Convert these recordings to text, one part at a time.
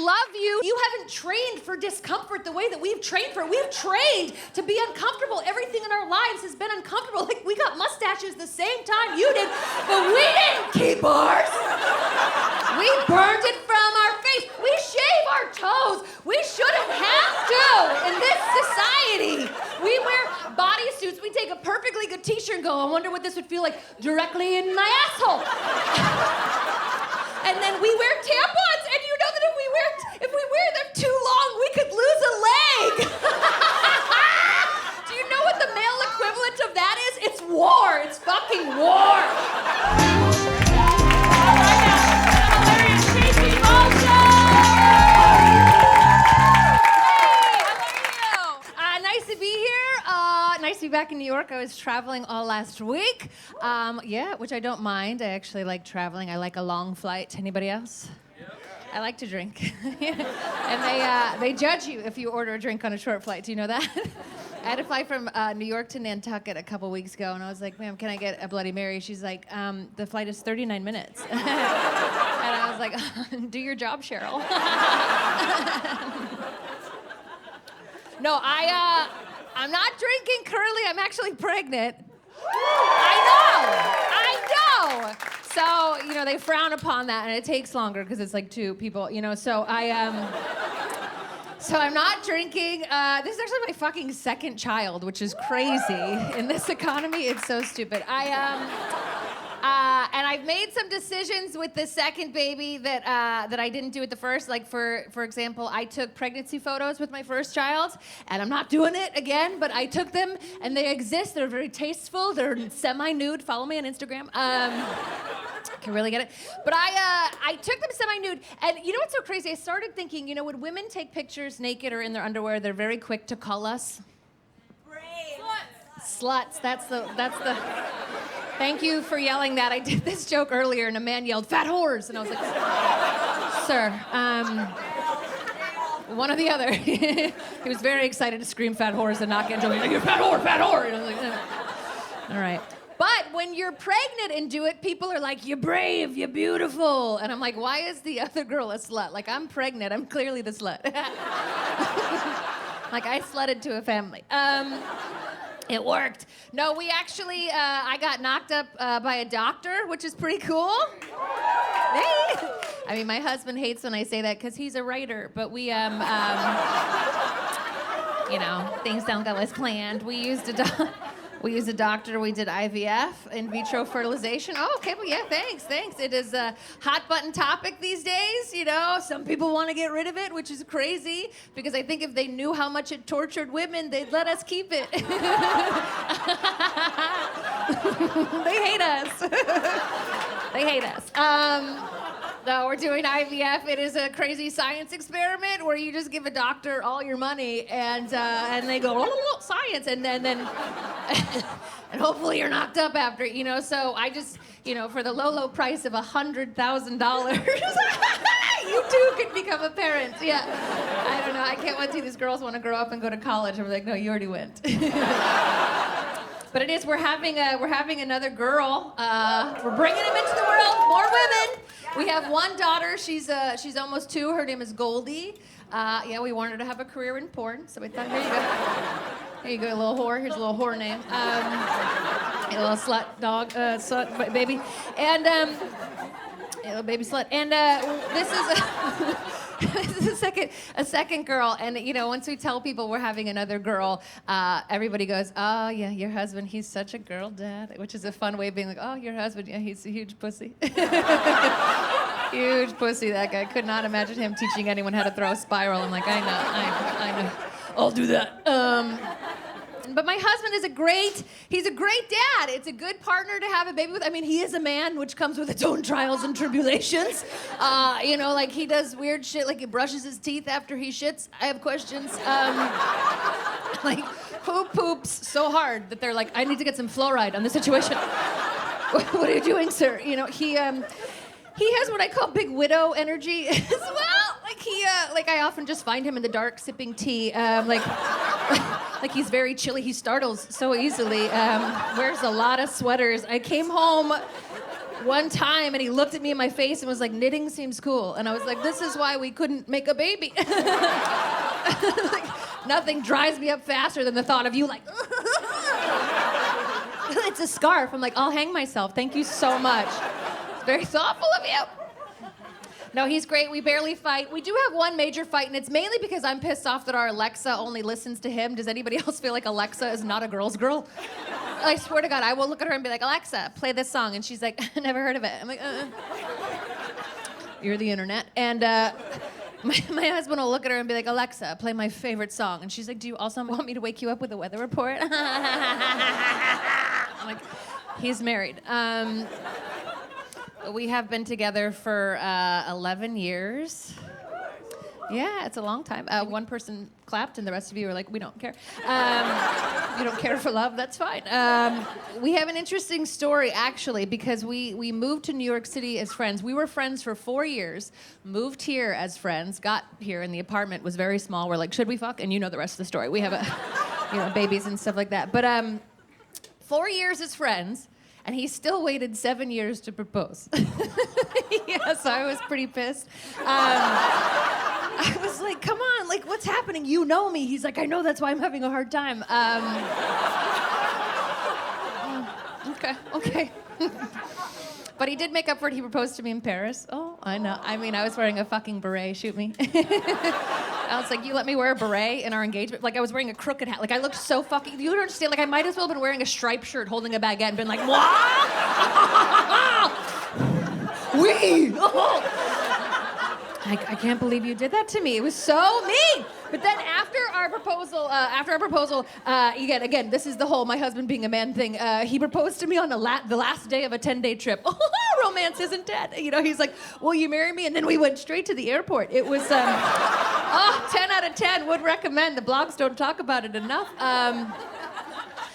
love you. You haven't trained for discomfort the way that we've trained for it. We've trained to be uncomfortable. Everything in our lives has been uncomfortable. Like, we got mustaches the same time you did, but we didn't keep ours. We burned it from our face. We shave our toes. We shouldn't have to in this society. We wear bodysuits. We take a perfectly good t-shirt and go, I wonder what this would feel like directly in my asshole. And then we wear tampons, and you know that if we wear them too long, we could lose a leg. Do you know what the male equivalent of that is? It's war. It's fucking war. Hilarious Casey Balsham! Hey, how are you? Nice to be here. Nice to be back in New York. I was traveling all last week. Which I don't mind. I actually like traveling. I like a long flight. Anybody else? Yep. I like to drink. And they judge you if you order a drink on a short flight. Do you know that? I had to fly from New York to Nantucket a couple weeks ago, and I was like, ma'am, can I get a Bloody Mary? She's like, the flight is 39 minutes. And I was like, do your job, Cheryl. No, I'm not drinking currently. I'm actually pregnant. I know. So, they frown upon that, and it takes longer because it's like two people, So So I'm not drinking. This is actually my fucking second child, which is crazy. In this economy, it's so stupid. And I've made some decisions with the second baby that I didn't do with the first. Like, for example, I took pregnancy photos with my first child, and I'm not doing it again, but I took them, and they exist. They're very tasteful. They're semi-nude. Follow me on Instagram. Can really get it. But I took them semi-nude, and you know what's so crazy? I started thinking, when women take pictures naked or in their underwear, they're very quick to call us sluts. That's the. Thank you for yelling that. I did this joke earlier, and a man yelled, fat whores. And I was like, sir, one or the other. He was very excited to scream fat whores and not get into it. You're fat whore, fat whore. And I was like, all right. But when you're pregnant and do it, people are like, you're brave, you're beautiful. And I'm like, why is the other girl a slut? Like, I'm pregnant. I'm clearly the slut. Like, I slutted to a family. It worked. No, we actually, I got knocked up by a doctor, which is pretty cool. Hey. I mean, my husband hates when I say that because he's a writer, but we, things don't go as planned. We used a doctor. We did IVF, in vitro fertilization. Oh, okay, well, yeah, thanks. It is a hot button topic these days, Some people want to get rid of it, which is crazy, because I think if they knew how much it tortured women, they'd let us keep it. They hate us. No, we're doing IVF. It is a crazy science experiment where you just give a doctor all your money and they go, oh, science, and then and hopefully you're knocked up after, So I just, for the low price of $100,000, you too could become a parent. Yeah, I don't know. I can't wait to see these girls want to grow up and go to college. I'm like, no, you already went. But it is. We're having another girl. We're bringing him into the world. More women. We have one daughter. She's almost 2. Her name is Goldie. We wanted her to have a career in porn, so we thought, here you go. Here you go, little whore. Here's a little whore name. A little slut dog, slut baby, and a little baby slut. And this is a second girl. And once we tell people we're having another girl, everybody goes, oh yeah, your husband, he's such a girl dad, which is a fun way of being like, oh, your husband, yeah, he's a huge pussy. Huge pussy, that guy. Could not imagine him teaching anyone how to throw a spiral. I'm like, I know. I'll do that. But my husband is he's a great dad. It's a good partner to have a baby with. I mean, he is a man, which comes with its own trials and tribulations. Like he does weird shit, like he brushes his teeth after he shits. I have questions. Like, who poops so hard that they're like, I need to get some fluoride on this situation. What are you doing, sir? He has what I call big widow energy as well. Like I often just find him in the dark sipping tea. Like he's very chilly. He startles so easily. Wears a lot of sweaters. I came home one time, and he looked at me in my face and was like, knitting seems cool. And I was like, this is why we couldn't make a baby. Like, nothing drives me up faster than the thought of you like, it's a scarf. I'm like, I'll hang myself. Thank you so much. It's very thoughtful of you. No, he's great. We barely fight. We do have one major fight, and it's mainly because I'm pissed off that our Alexa only listens to him. Does anybody else feel like Alexa is not a girl's girl? I swear to God, I will look at her and be like, Alexa, play this song. And she's like, never heard of it. I'm like, You're the internet. And my husband will look at her and be like, Alexa, play my favorite song. And she's like, do you also want me to wake you up with a weather report? I'm like, he's married. We have been together for 11 years. Yeah, it's a long time. One person clapped and the rest of you were like, we don't care. You don't care for love, that's fine. We have an interesting story, actually, because we moved to New York City as friends. We were friends for 4 years, moved here as friends, got here, and the apartment was very small. We're like, should we fuck? And you know the rest of the story. We have babies and stuff like that. But 4 years as friends, and he still waited 7 years to propose. Yeah, so I was pretty pissed. I was like, come on, like, what's happening? You know me. He's like, I know, that's why I'm having a hard time. Okay. But he did make up for it. He proposed to me in Paris. Oh, I know. I mean, I was wearing a fucking beret. Shoot me. I was like, you let me wear a beret in our engagement? Like, I was wearing a crooked hat. Like, I looked so fucking... You don't understand. Like, I might as well have been wearing a striped shirt, holding a baguette, and been like, what? Oui! I can't believe you did that to me. It was so mean. But then after our proposal, again, this is the whole my husband being a man thing. He proposed to me on the last day of a 10-day trip. Oh, romance isn't dead. You know, he's like, will you marry me? And then we went straight to the airport. It was, 10 out of 10, would recommend. The blogs don't talk about it enough.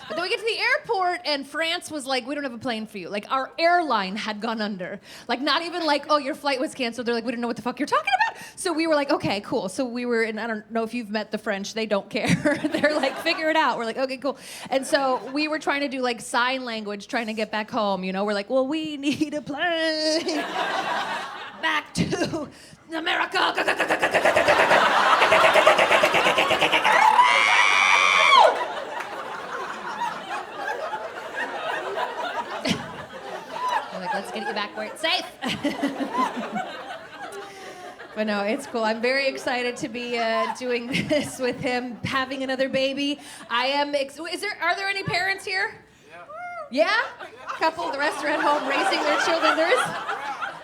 But then we get to the airport, and France was like, we don't have a plane for you. Like, our airline had gone under. Like, not even like, oh, your flight was canceled. They're like, we didn't know what the fuck you're talking about. So we were like, okay, cool. So we were, and I don't know if you've met the French. They don't care. They're like, figure it out. We're like, okay, cool. And so we were trying to do, like, sign language, trying to get back home, you know? We're like, well, we need a plane back to America. Let's get you back where it's safe. But no, it's cool. I'm very excited to be doing this with him, having another baby. I am. Are there any parents here? Yeah. A couple. The rest are at home raising their children. There is.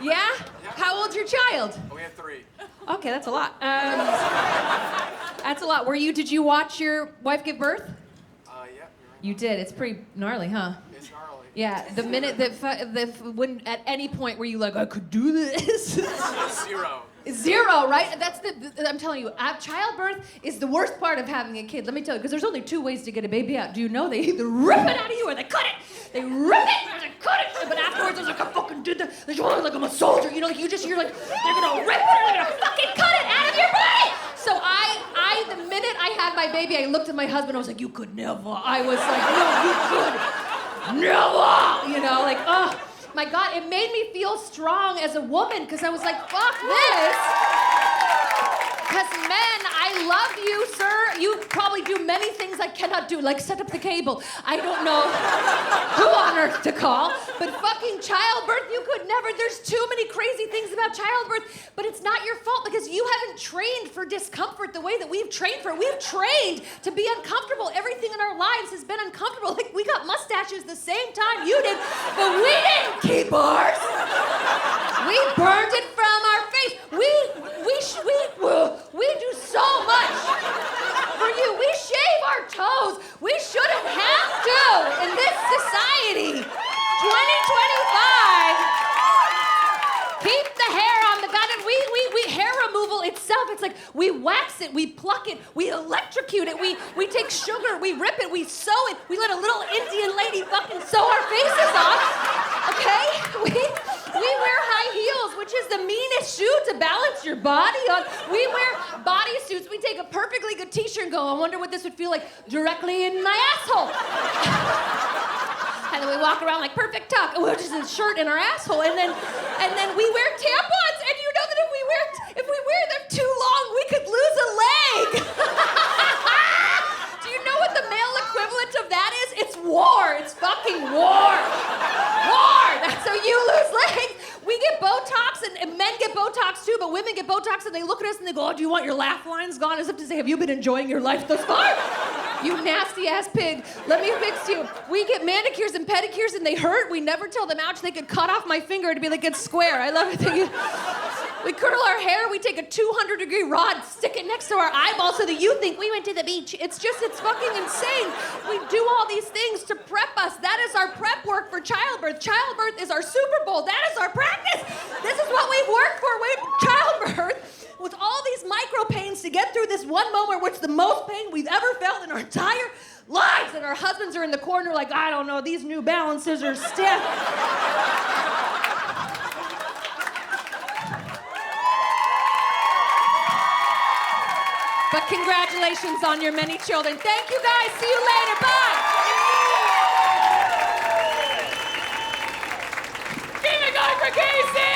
Yeah. How old's your child? We have 3. Okay, that's a lot. That's a lot. Did you watch your wife give birth? Yeah. You're right. You did. It's pretty gnarly, huh? It's gnarly. Yeah, the minute when at any point were you like, I could do this? 0. 0, right? I'm telling you, childbirth is the worst part of having a kid. Let me tell you, because there's only 2 ways to get a baby out. Do you know? They either rip it out of you or they cut it. They rip it or they cut it. But afterwards, I was like, I fucking did that. Like, I'm a soldier. You know, like you're like, they're gonna rip it or they're gonna fucking cut it out of your body. So the minute I had my baby, I looked at my husband. I was like, you could never. I was like, no, you could. Never! You know, like, oh, my God, it made me feel strong as a woman because I was like, fuck this. Because men, I love you, sir. You probably do many things I cannot do, like set up the cable. I don't know who on earth to call, but fucking childbirth, you could never. There's too many crazy things about childbirth, but it's not your fault because you haven't trained for discomfort the way that we've trained for it. We've trained to be uncomfortable. Everything in our lives has been uncomfortable. Like, we got mustaches the same time you did, but we didn't keep ours. We burned it from our face. We do so much for you. We shave our toes. We shouldn't have to in this society. 2025. Keep the hair on the goddamn. We hair removal itself. It's like we wax it, we pluck it, we electrocute it, we take sugar, we rip it, we sew it. We let a little Indian lady fucking sew our faces off. Okay? We wear high heels, which is the meanest shoe to balance your body on. We wear bodysuits. We take a perfectly good t-shirt and go, I wonder what this would feel like directly in my asshole. And then we walk around like perfect tuck. And we're just in a shirt in our asshole. And then we wear tampons. And you know that if we wear them too long, we could lose a leg. Do you know what the male equivalent of that is? It's war. It's fucking war. War. That's how you lose legs. We get Botox, and men get Botox too, but women get Botox and they look at us and they go, oh, do you want your laugh lines gone? As if to say, have you been enjoying your life thus far? You nasty ass pig. Let me fix you. We get manicures and pedicures and they hurt. We never tell them, ouch, they could cut off my finger to be like, it's square. I love it. We curl our hair, we take a 200-degree rod, stick it next to our eyeball so that you think we went to the beach. It's fucking insane. We do all these things to prep us. That is our prep work for childbirth. Childbirth is our Super Bowl. That is our practice. This is what we've worked for. Childbirth, with all these micro pains to get through this one moment where it's the most pain we've ever felt in our entire lives. And our husbands are in the corner like, I don't know, these New Balances are stiff. But congratulations on your many children. Thank you guys. See you later. Bye. Keep it going for Casey!